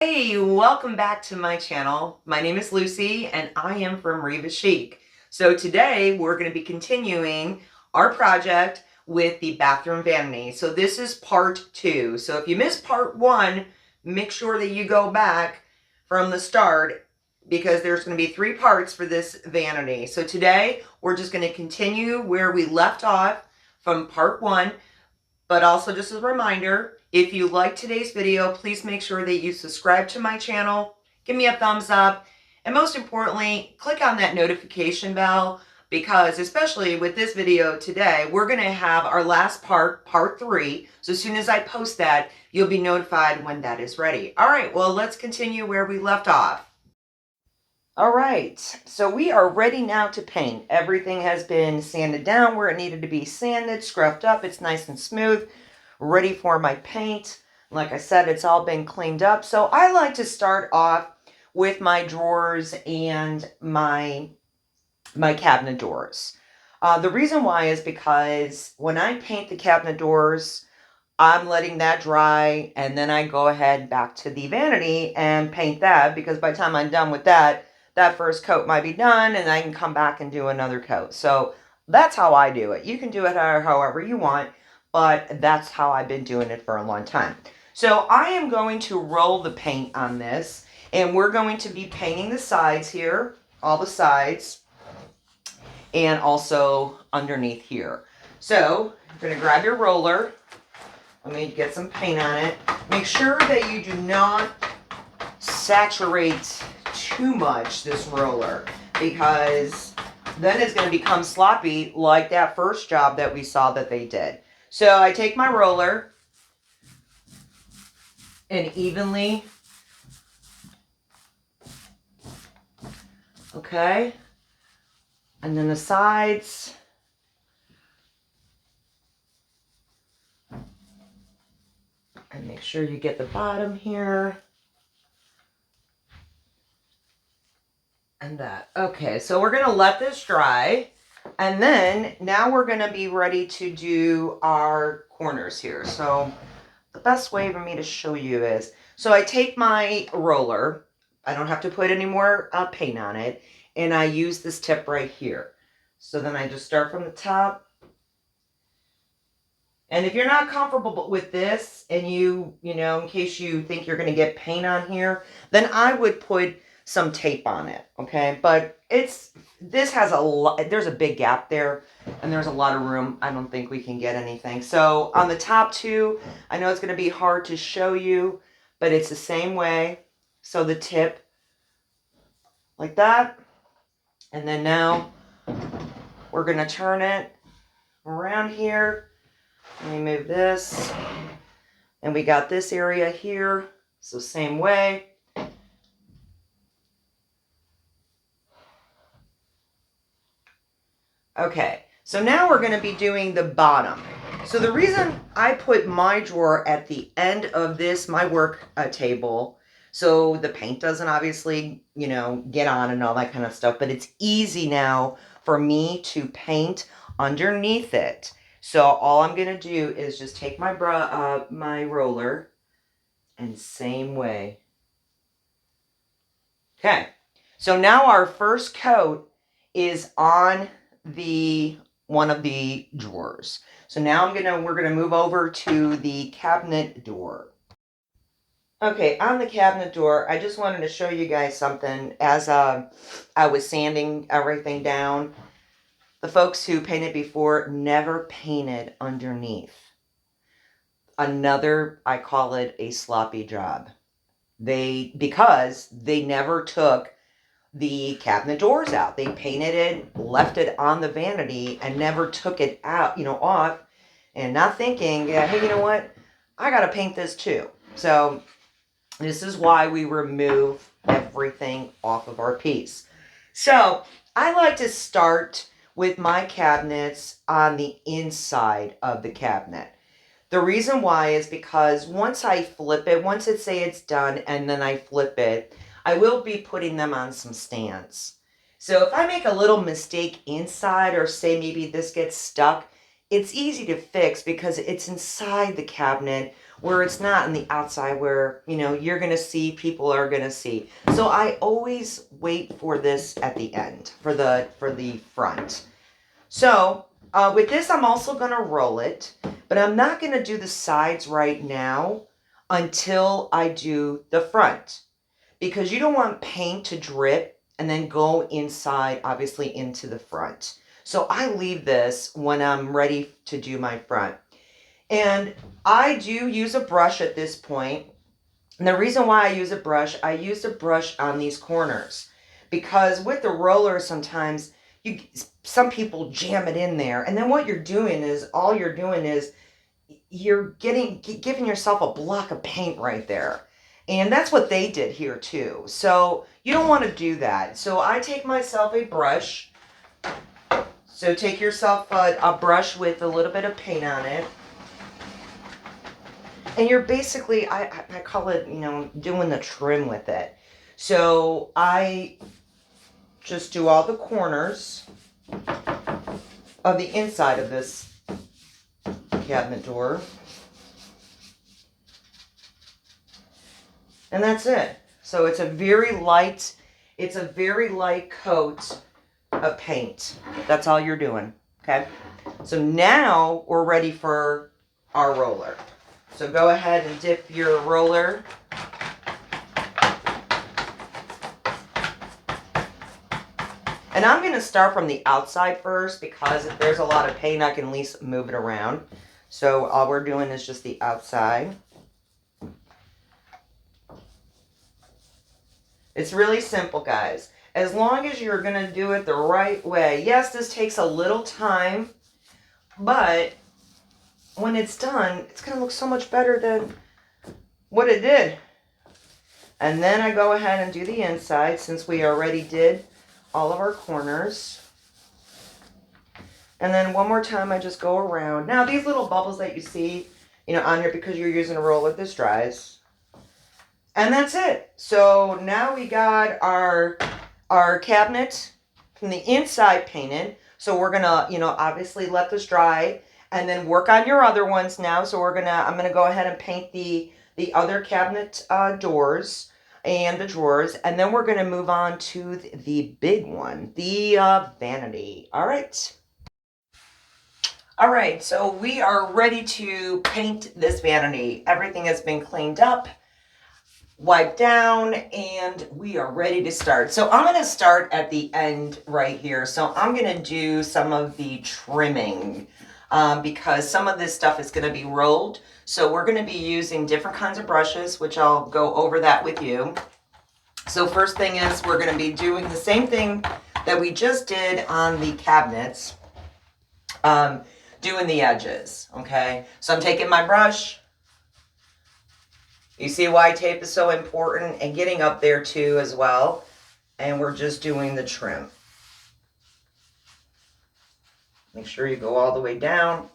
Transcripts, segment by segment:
Hey, welcome back to my channel. My name is Lucy and I am from Reva Chic. So today we're going to be continuing our project with the bathroom vanity. So this is part 2. So if you missed part 1, make sure that you go back from the start because there's going to be 3 parts for this vanity. So today we're just going to continue where we left off from part 1. But also just as a reminder, if you like today's video, please make sure that you subscribe to my channel, give me a thumbs up, and most importantly, click on that notification bell because especially with this video today, we're going to have our last part, part 3. So as soon as I post that, you'll be notified when that is ready. All right, well, let's continue where we left off. All right, so we are ready now to paint. Everything has been sanded down where it needed to be sanded, scrubbed up. It's nice and smooth, ready for my paint. Like I said, it's all been cleaned up. So I like to start off with my drawers and my cabinet doors. The reason why is because when I paint the cabinet doors, I'm letting that dry and then I go ahead back to the vanity and paint that because by the time I'm done with that, that first coat might be done and I can come back and do another coat. So that's how I do it. You can do it however you want, but that's how I've been doing it for a long time. So I am going to roll the paint on this and we're going to be painting the sides here, all the sides, and also underneath here. So you're going to grab your roller. Let me get some paint on it. Make sure that you do not saturate too much this roller because then it's going to become sloppy like that first job that we saw that they did. So I take my roller and evenly, okay, and then the sides. And make sure you get the bottom here. And that. Okay, so we're going to let this dry. And then now we're going to be ready to do our corners here. So the best way for me to show you is, so I take my roller. I don't have to put any more paint on it. And I use this tip right here. So then I just start from the top. And if you're not comfortable with this and you know, in case you think you're going to get paint on here, then I would put some tape on it, okay? But this has a lot, there's a big gap there and there's a lot of room. I don't think we can get anything. So on the top two, I know it's going to be hard to show you, but it's the same way. So the tip like that. And then now we're going to turn it around here. Let me move this. And we got this area here. So same way. Okay, so now we're going to be doing the bottom. So the reason I put my drawer at the end of this, my work table, so the paint doesn't obviously, you know, get on and all that kind of stuff, but it's easy now for me to paint underneath it. So all I'm going to do is just take my my roller and same way. Okay, so now our first coat is on the one of the drawers. So now we're gonna move over to the cabinet door. Okay, on the cabinet door, I just wanted to show you guys something as I was sanding everything down. The folks who painted before never painted underneath. Another, I call it a sloppy job. Because they never took the cabinet doors out. They painted it, left it on the vanity, and never took it out, you know, off, and not thinking, yeah, hey, you know what? I got to paint this too. So this is why we remove everything off of our piece. So I like to start with my cabinets on the inside of the cabinet. The reason why is because once I flip it, once it say it's done and then I flip it, I will be putting them on some stands. So if I make a little mistake inside or say maybe this gets stuck, it's easy to fix because it's inside the cabinet where it's not on the outside where, you know, you're going to see, people are going to see. So I always wait for this at the end, for the front. So with this, I'm also going to roll it, but I'm not going to do the sides right now until I do the front, because you don't want paint to drip and then go inside, obviously, into the front. So I leave this when I'm ready to do my front. And I do use a brush at this point. And the reason why I use a brush on these corners, because with the roller sometimes some people jam it in there, and then what you're doing is you're giving yourself a block of paint right there. And that's what they did here too. So you don't want to do that. So I take myself a brush. So take yourself a brush with a little bit of paint on it. And you're basically, I call it, you know, doing the trim with it. So I just do all the corners of the inside of this cabinet door. And that's it. So it's a very light coat of paint. That's all you're doing, okay? So now we're ready for our roller. So go ahead and dip your roller. And I'm going to start from the outside first, because if there's a lot of paint, I can at least move it around. So all we're doing is just the outside. It's really simple, guys. As long as you're going to do it the right way. Yes, this takes a little time, but when it's done, it's going to look so much better than what it did. And then I go ahead and do the inside, since we already did all of our corners. And then one more time, I just go around. Now, these little bubbles that you see, you know, on here, because you're using a roller, this dries. And that's it. So now we got our cabinet from the inside painted. So we're gonna, you know, obviously let this dry and then work on your other ones now. So I'm gonna go ahead and paint the other cabinet doors and the drawers, and then we're gonna move on to the big one, the vanity. All right. All right, so we are ready to paint this vanity. Everything has been cleaned up, wipe down, and we are ready to start. So I'm going to start at the end right here. So I'm going to do some of the trimming because some of this stuff is going to be rolled. So we're going to be using different kinds of brushes, which I'll go over that with you. So first thing is, we're going to be doing the same thing that we just did on the cabinets, doing the edges. Okay, so I'm taking my brush. You see why tape is so important, and getting up there too as well. And we're just doing the trim. Make sure you go all the way down.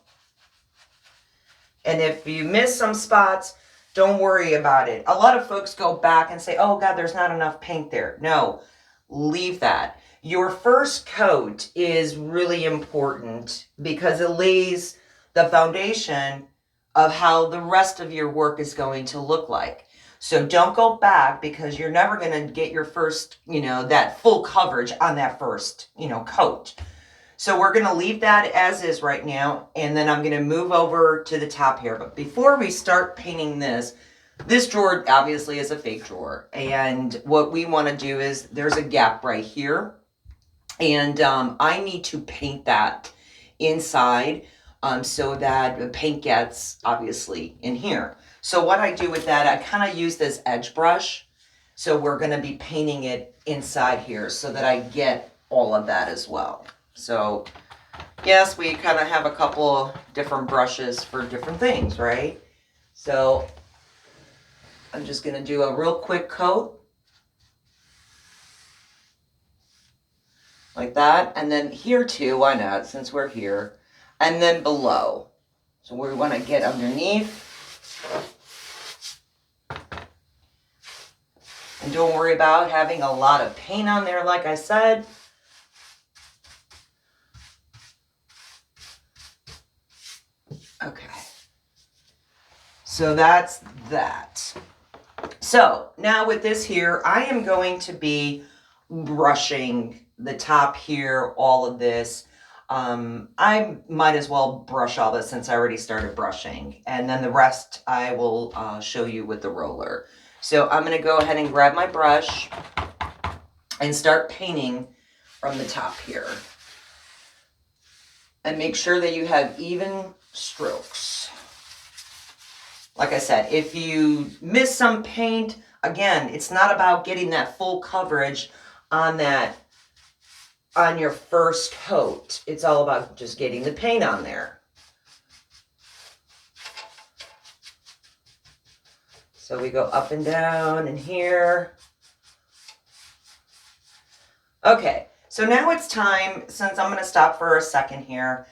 And if you miss some spots, don't worry about it. A lot of folks go back and say, oh God, there's not enough paint there. No, leave that. Your first coat is really important because it lays the foundation of how the rest of your work is going to look like. So don't go back, because you're never going to get your first, you know, that full coverage on that first, you know, coat. So we're going to leave that as is right now, and then I'm going to move over to the top here. But before we start painting this drawer obviously is a fake drawer, and what we want to do is, there's a gap right here, and I need to paint that inside. So that the paint gets obviously in here. So what I do with that, I kind of use this edge brush. So we're going to be painting it inside here so that I get all of that as well. So yes, we kind of have a couple of different brushes for different things, right? So I'm just going to do a real quick coat. Like that. And then here too, why not, since we're here. And then below. So we want to get underneath. And don't worry about having a lot of paint on there, like I said. Okay. So that's that. So now with this here, I am going to be brushing the top here, all of this. I might as well brush all this since I already started brushing. And then the rest I will show you with the roller. So I'm going to go ahead and grab my brush and start painting from the top here. And make sure that you have even strokes. Like I said, if you miss some paint, again, it's not about getting that full coverage on your first coat. It's all about just getting the paint on there. So we go up and down and here. Okay, so now it's time, since I'm going to stop for a second here,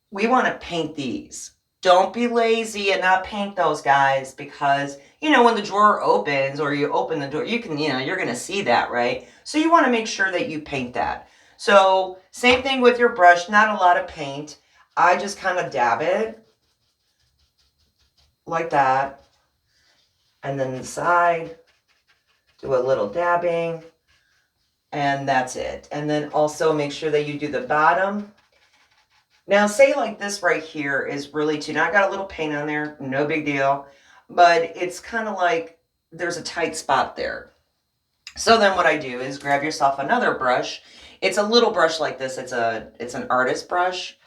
we want to paint these. Don't be lazy and not paint those, guys, because, you know, when the drawer opens or you open the door, you can, you know, you're going to see that, right? So you want to make sure that you paint that. So same thing with your brush, not a lot of paint. I just kind of dab it like that. And then the side, do a little dabbing, and that's it. And then also make sure that you do the bottom. Now, say like this right here is really too, now I got a little paint on there, no big deal, but it's kind of like there's a tight spot there. So then what I do is grab yourself another brush. It's a little brush like this. It's an artist brush.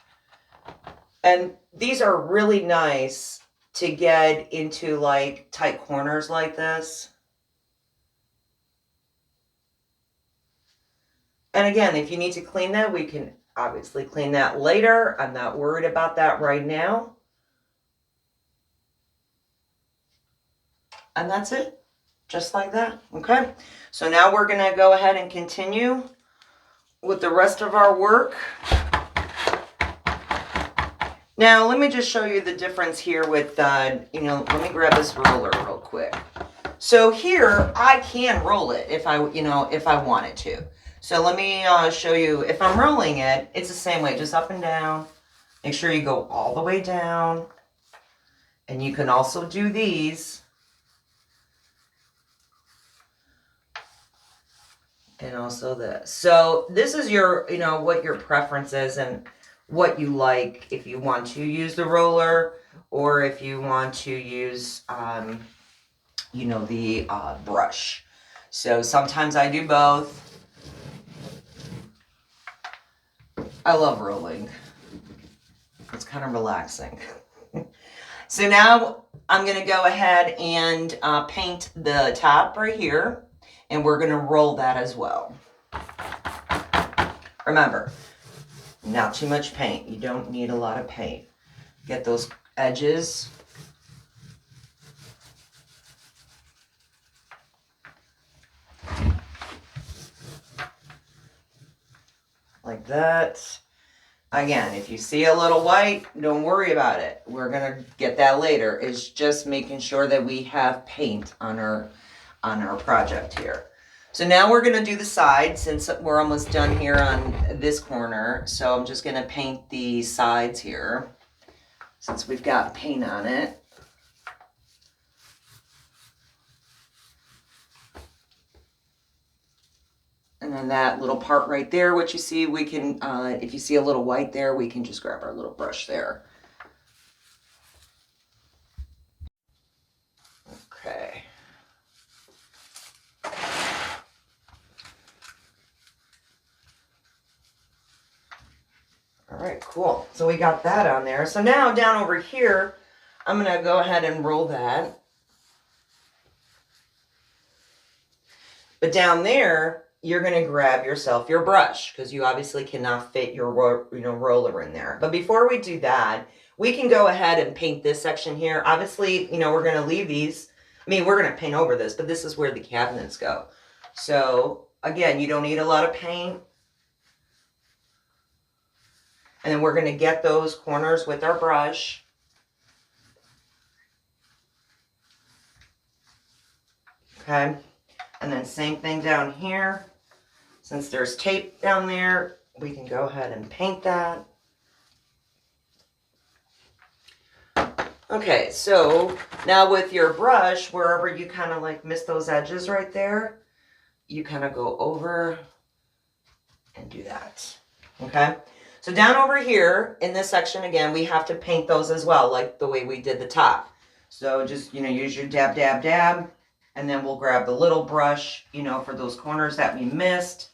And these are really nice to get into like tight corners like this. And again, if you need to clean that, we can obviously clean that later. I'm not worried about that right now. And that's it, just like that, okay? So now we're gonna go ahead and continue with the rest of our work. Now, let me just show you the difference here with, you know, let me grab this roller real quick. So here, I can roll it if I wanted to. So let me show you, if I'm rolling it, it's the same way, just up and down. Make sure you go all the way down. And you can also do these. And also this. So this is your, you know, what your preference is and what you like. If you want to use the roller or if you want to use, you know, the brush. So sometimes I do both. I love rolling. It's kind of relaxing. So now I'm going to go ahead and paint the top right here. And we're going to roll that as well. Remember, not too much paint. You don't need a lot of paint. Get those edges. Like that. Again, if you see a little white, don't worry about it. We're going to get that later. It's just making sure that we have paint on our project here. So now we're going to do the side since we're almost done here on this corner. So I'm just going to paint the sides here since we've got paint on it. And then that little part right there, what you see, we can, if you see a little white there, we can just grab our little brush there. Okay. All right, cool. So we got that on there. So now down over here, I'm going to go ahead and roll that. But down there, you're going to grab yourself your brush because you obviously cannot fit your roller in there. But before we do that, we can go ahead and paint this section here. Obviously, you know, we're going to leave these. I mean, we're going to paint over this, but this is where the cabinets go. So again, you don't need a lot of paint. And then we're going to get those corners with our brush. Okay. And then same thing down here. Since there's tape down there, we can go ahead and paint that. Okay, so now with your brush, wherever you kind of like miss those edges right there, you kind of go over and do that. Okay, so down over here in this section again, we have to paint those as well, like the way we did the top. So just, use your dab, dab, dab, and then we'll grab the little brush, for those corners that we missed.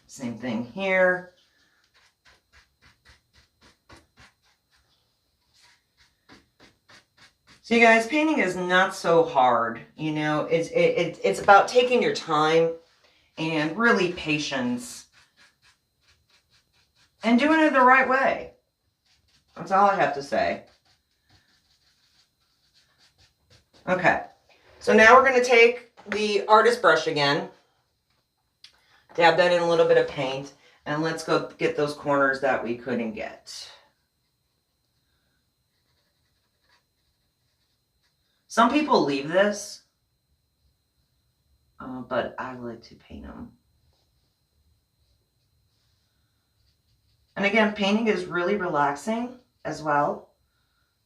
Same thing here. So you guys, painting is not so hard. It's about taking your time and really patience and doing it the right way. That's all I have to say. Okay, so now we're going to take the artist brush again, dab that in a little bit of paint, and let's go get those corners that we couldn't get. Some people leave this, but I like to paint them. And again, painting is really relaxing as well.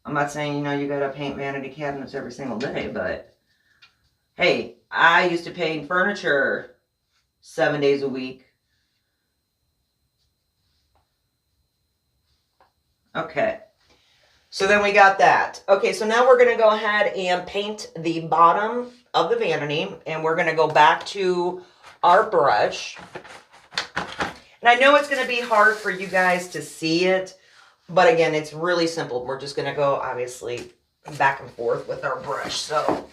I'm not saying, you gotta paint vanity cabinets every single day, but hey, I used to paint furniture 7 days a week. Okay, so then we got that. Okay, so now we're gonna go ahead and paint the bottom of the vanity, and we're gonna go back to our brush. And I know it's gonna be hard for you guys to see it, but again, it's really simple. We're just gonna go, obviously, back and forth with our brush. So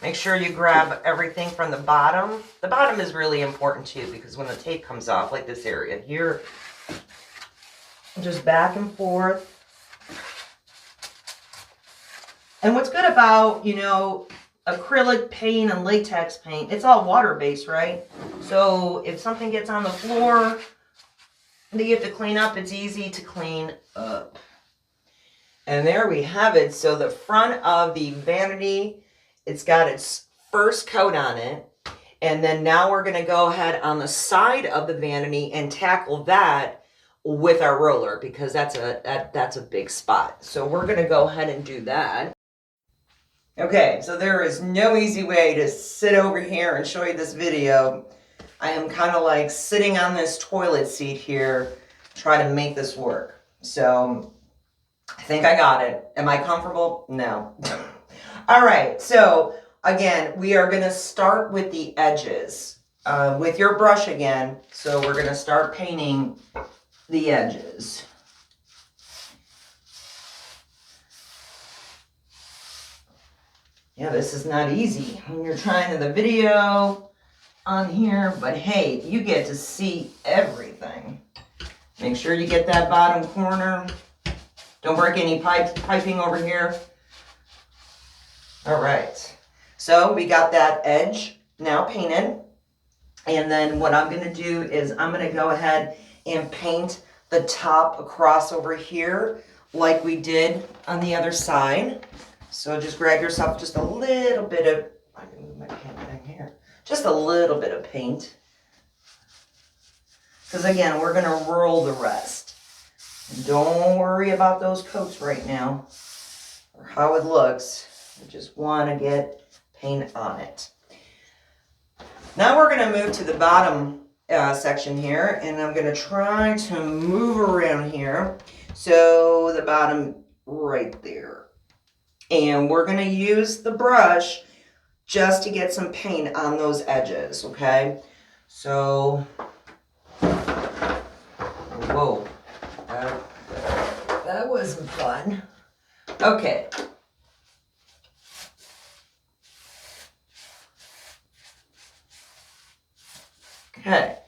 make sure you grab everything from the bottom. The bottom is really important too, because when the tape comes off, like this area here, just back and forth. And what's good about, acrylic paint and latex paint, it's all water-based, right? So if something gets on the floor that you have to clean up, it's easy to clean up. And there we have it. So the front of the vanity, it's got its first coat on it. And then now we're going to go ahead on the side of the vanity and tackle that with our roller, because that's a big spot. So we're going to go ahead and do that. Okay, so there is no easy way to sit over here and show you this video. I am kind of like sitting on this toilet seat here, trying to make this work. So I think I got it. Am I comfortable? No. All right, so again, we are going to start with the edges with your brush again. So we're going to start painting the edges. Yeah, this is not easy when you're trying the video on here, but hey, you get to see everything. Make sure you get that bottom corner. Don't break any piping over here. All right, so we got that edge now painted. And then what I'm gonna do is I'm gonna go ahead and paint the top across over here like we did on the other side. So just grab yourself just a little bit of, I can move my pen down here, just a little bit of paint. Because again, we're gonna roll the rest. And don't worry about those coats right now, or how it looks. We just wanna get paint on it. Now we're gonna move to the bottom section here, and I'm gonna try to move around here. So the bottom right there. And we're going to use the brush just to get some paint on those edges, okay? So, whoa, that wasn't fun. Okay. Okay.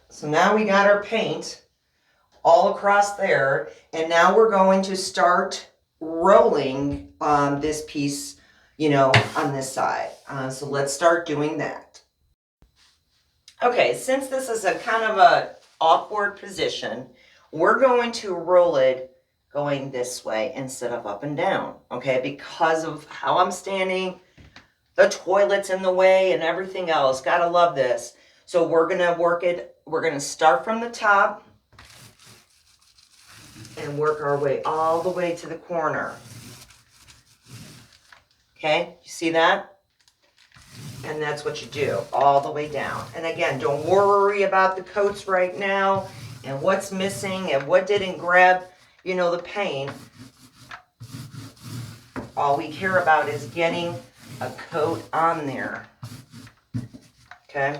So now we got our paint all across there, and now we're going to start rolling this piece, on this side. So let's start doing that. Okay, since this is a kind of a awkward position, we're going to roll it going this way instead of up and down, okay? Because of how I'm standing, the toilet's in the way and everything else. Gotta love this. So we're gonna work it, we're gonna start from the top. and work our way all the way to the corner. Okay, you see that? And that's what you do all the way down. And again, don't worry about the coats right now and what's missing and what didn't grab, the paint. All we care about is getting a coat on there. Okay?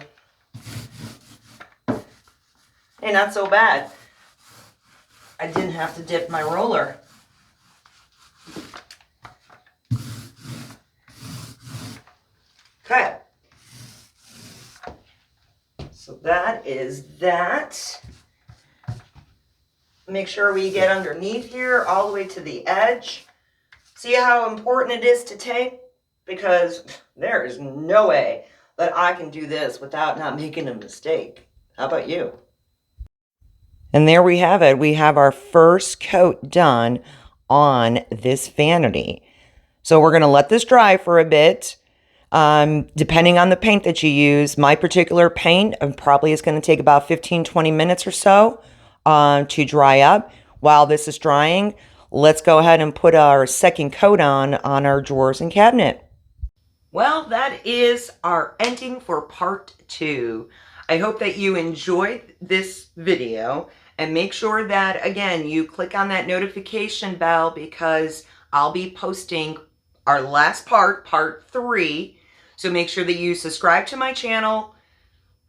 Hey, not so bad. I didn't have to dip my roller. Okay. So that is that. Make sure we get underneath here all the way to the edge. See how important it is to tape? Because there is no way that I can do this without not making a mistake. How about you? And there we have it. We have our first coat done on this vanity. So we're going to let this dry for a bit. Depending on the paint that you use, my particular paint probably is going to take about 15-20 minutes or so to dry up. While this is drying, let's go ahead and put our second coat on our drawers and cabinet. Well, that is our ending for part 2. I hope that you enjoyed this video, and make sure that, again, you click on that notification bell because I'll be posting our last part 3. So make sure that you subscribe to my channel,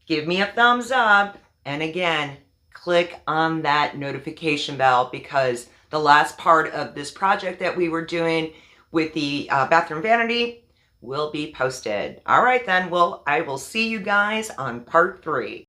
give me a thumbs up, and again, click on that notification bell because the last part of this project that we were doing with the bathroom vanity will be posted. All right then, well, I will see you guys on part 3.